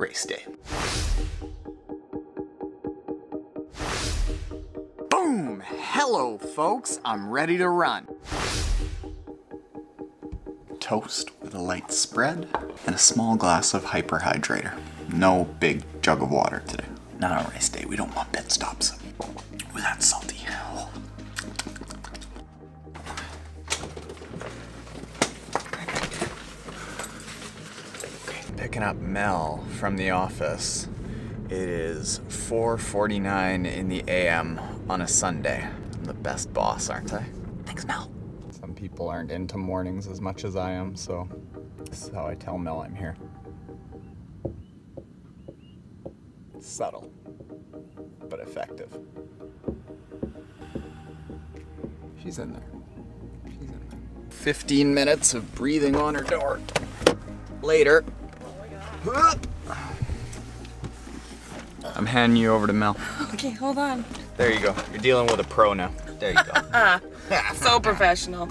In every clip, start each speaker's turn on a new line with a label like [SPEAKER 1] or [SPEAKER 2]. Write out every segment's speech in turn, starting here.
[SPEAKER 1] race day. Boom! Hello folks, I'm ready to run. Toast with a light spread and a small glass of hyperhydrator. No big jug of water today. Not on race day, we don't want pit stops. With that salty. Okay, picking up Mel from the office. It is 4:49 in the AM on a Sunday. I'm the best boss, aren't I? Thanks, Mel. Some people aren't into mornings as much as I am, so this is how I tell Mel I'm here. Subtle, but effective. She's in there. She's in there. 15 minutes of breathing on her door. Later. I'm handing you over to Mel.
[SPEAKER 2] Okay, hold on.
[SPEAKER 1] There you go. You're dealing with a pro now. There you go.
[SPEAKER 2] So professional.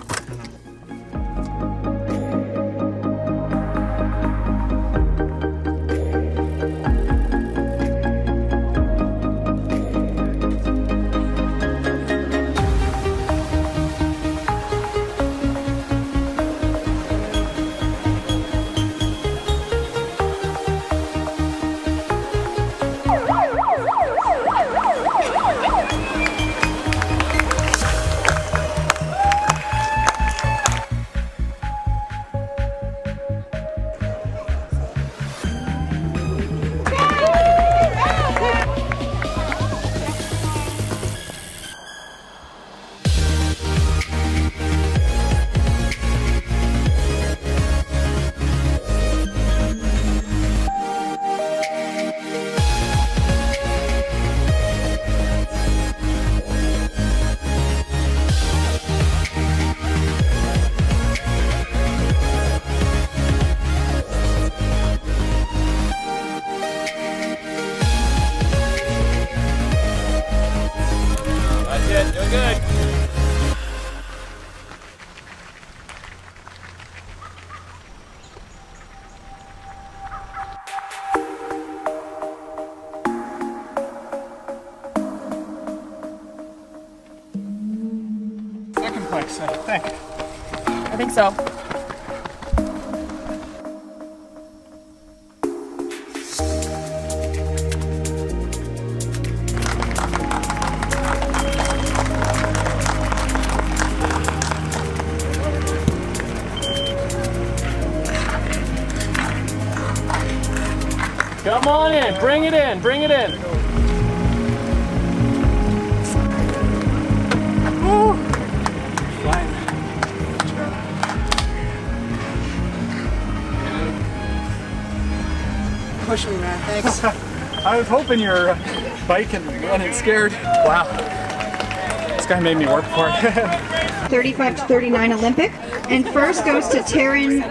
[SPEAKER 2] I think so.
[SPEAKER 3] Come on in, bring it in, bring it in.
[SPEAKER 2] Push me, man. Thanks.
[SPEAKER 3] I was hoping you're biking and running scared. Wow. This guy made me work for it.
[SPEAKER 4] 35 to 39 Olympic. And first goes to Taren.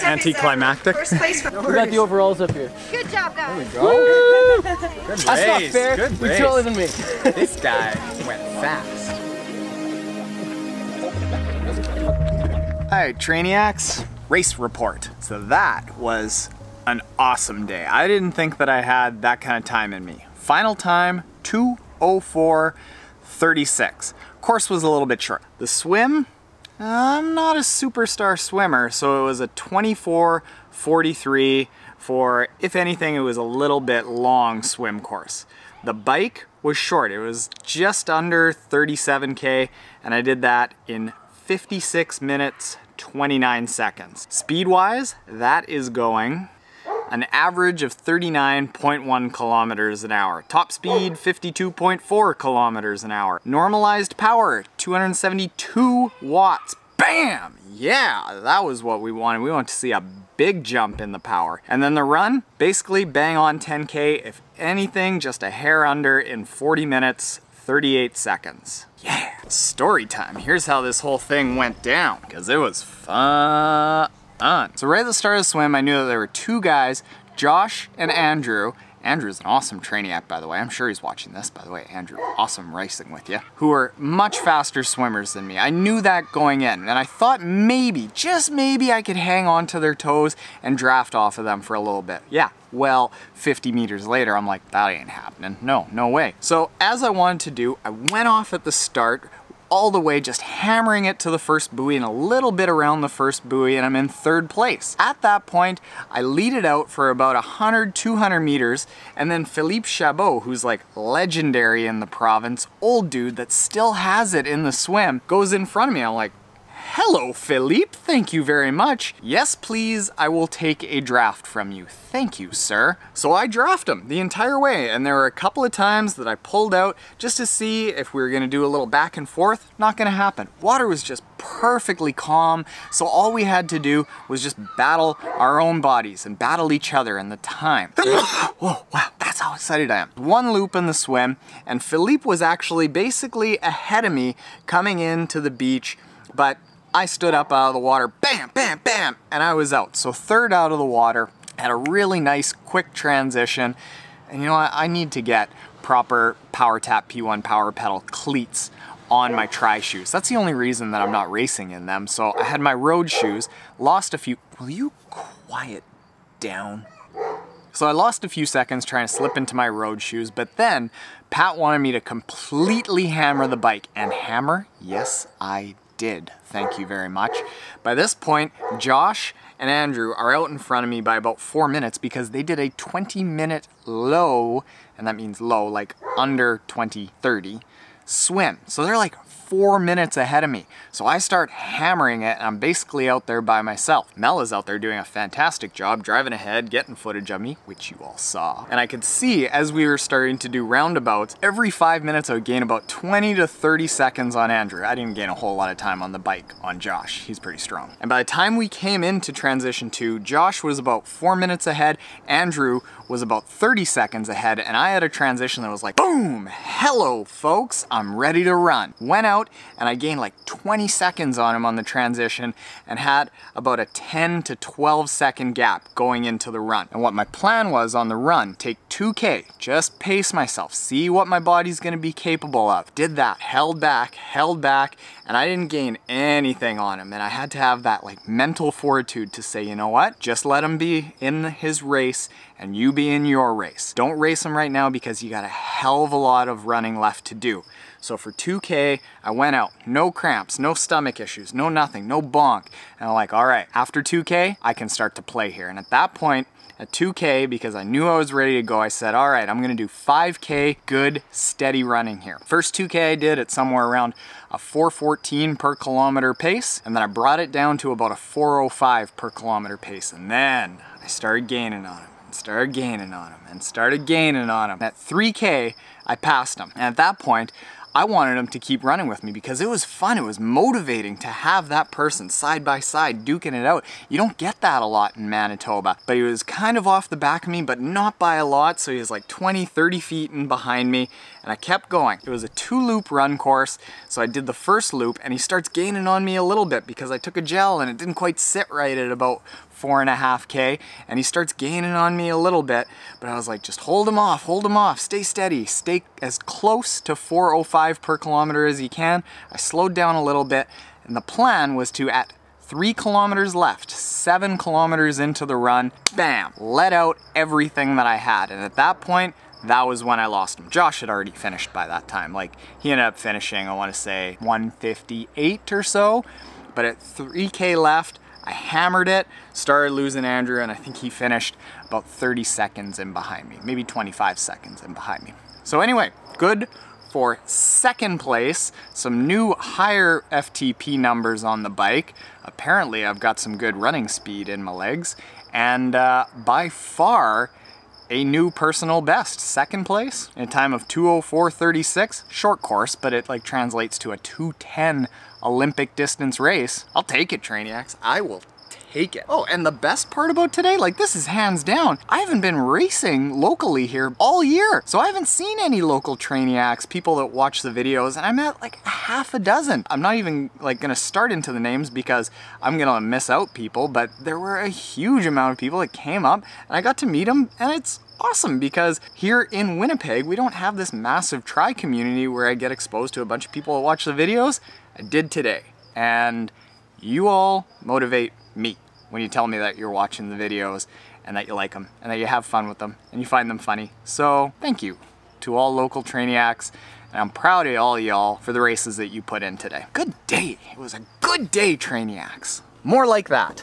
[SPEAKER 1] Anticlimactic.
[SPEAKER 4] First place for
[SPEAKER 3] We got the overalls up here.
[SPEAKER 4] Good job, guys.
[SPEAKER 1] There we go. Good
[SPEAKER 3] That's not
[SPEAKER 1] race.
[SPEAKER 3] fair.
[SPEAKER 1] Good
[SPEAKER 3] You're
[SPEAKER 1] race.
[SPEAKER 3] taller than me.
[SPEAKER 1] This guy went fast. Alright, Trainiacs, race report. So that was an awesome day. I didn't think that I had that kind of time in me. Final time, 2:04:36. Course was a little bit short. The swim, I'm not a superstar swimmer, so it was a 24:43 for, if anything, it was a little bit long swim course. The bike was short. It was just under 37K, and I did that in 56 minutes, 29 seconds. Speed-wise, that is going an average of 39.1 kilometers an hour. Top speed, 52.4 kilometers an hour. Normalized power, 272 watts. Bam! Yeah, that was what we wanted. We want to see a big jump in the power. And then the run, basically bang on 10K, if anything, just a hair under in 40 minutes, 38 seconds. Yeah, story time. Here's how this whole thing went down, because it was fun. So right at the start of the swim, I knew that there were two guys, Josh and Andrew, Andrew's an awesome Trainiac, by the way. I'm sure he's watching this, by the way. Andrew, awesome racing with you. Who are much faster swimmers than me. I knew that going in, and I thought maybe, just maybe, I could hang on to their toes and draft off of them for a little bit. Yeah, well, 50 meters later, I'm like, that ain't happening. No, no way. So as I wanted to do, I went off at the start, all the way, just hammering it to the first buoy and a little bit around the first buoy, and I'm in third place. At that point, I lead it out for about 100, 200 meters, and then Philippe Chabot, who's like legendary in the province, old dude that still has it in the swim, goes in front of me. I'm like, hello, Philippe, thank you very much. Yes, please, I will take a draft from you. Thank you, sir. So I draft him the entire way, and there were a couple of times that I pulled out just to see if we were gonna do a little back and forth. Not gonna happen. Water was just perfectly calm, so all we had to do was just battle our own bodies and battle each other in the time. Whoa, wow, that's how excited I am. One loop in the swim, and Philippe was actually basically ahead of me coming into the beach, but I stood up out of the water, bam, bam, bam, and I was out. So third out of the water, had a really nice quick transition. And you know what, I need to get proper Power Tap P1 Power Pedal cleats on my tri shoes. That's the only reason that I'm not racing in them. So I had my road shoes, lost a few, will you quiet down? So I lost a few seconds trying to slip into my road shoes, but then Pat wanted me to completely hammer the bike. And hammer, yes, I did. Thank you very much. By this point, Josh and Andrew are out in front of me by about 4 minutes because they did a 20-minute low, and that means low, like under 20-30 swim. So they're like 4 minutes ahead of me. So I start hammering it, and I'm basically out there by myself. Mel is out there doing a fantastic job, driving ahead, getting footage of me, which you all saw. And I could see as we were starting to do roundabouts, every 5 minutes I would gain about 20 to 30 seconds on Andrew. I didn't gain a whole lot of time on the bike on Josh. He's pretty strong. And by the time we came into transition 2, Josh was about 4 minutes ahead, Andrew was about 30 seconds ahead, and I had a transition that was like, boom, hello folks, I'm ready to run. Went out and I gained like 20 seconds on him on the transition and had about a 10 to 12 second gap going into the run. And what my plan was on the run, take 2K, just pace myself, see what my body's gonna be capable of. Did that, held back, and I didn't gain anything on him. And I had to have that like mental fortitude to say, you know what, just let him be in his race and you be in your race. Don't race him right now because you got a hell of a lot of running left to do. So for 2K, I went out, no cramps, no stomach issues, no nothing, no bonk. And I'm like, all right, after 2K, I can start to play here. And at that point, at 2K, because I knew I was ready to go, I said, all right, I'm gonna do 5K, good, steady running here. First 2K I did at somewhere around a 4:14 per kilometer pace, and then I brought it down to about a 4:05 per kilometer pace. And then I started gaining on him. Started gaining on him. At 3K, I passed him. And at that point, I wanted him to keep running with me because it was fun. It was motivating to have that person side by side duking it out. You don't get that a lot in Manitoba. But he was kind of off the back of me, but not by a lot. So he was like 20, 30 feet in behind me. And I kept going. It was a 2-loop run course. So I did the first loop and he starts gaining on me a little bit because I took a gel and it didn't quite sit right at about 4.5K, and he starts gaining on me a little bit, but I was like, just hold him off, stay steady, stay as close to 4:05 per kilometer as you can. I slowed down a little bit, and the plan was to, at 3 kilometers left, 7 kilometers into the run, bam, let out everything that I had. And at that point, that was when I lost him. Josh had already finished by that time. Like, he ended up finishing, I want to say 1:58 or so, but at 3K left, I hammered it, started losing Andrew, and I think he finished about 30 seconds in behind me, maybe 25 seconds in behind me. So anyway, good for second place, some new higher FTP numbers on the bike. Apparently I've got some good running speed in my legs, and by far a new personal best. Second place in a time of 2:04:36, short course, but it like translates to a 2:10 Olympic distance race. I'll take it, Trainiacs. I will take it. Oh, and the best part about today, like this is hands down, I haven't been racing locally here all year. So I haven't seen any local Trainiacs, people that watch the videos, and I met like half a dozen. I'm not even like gonna start into the names because I'm gonna miss out people, but there were a huge amount of people that came up and I got to meet them, and it's awesome because here in Winnipeg, we don't have this massive tri community where I get exposed to a bunch of people that watch the videos. I did today, and you all motivate me when you tell me that you're watching the videos and that you like them and that you have fun with them and you find them funny. So thank you to all local Trainiacs, and I'm proud of all y'all for the races that you put in today. Good day. It was a good day, Trainiacs. More like that.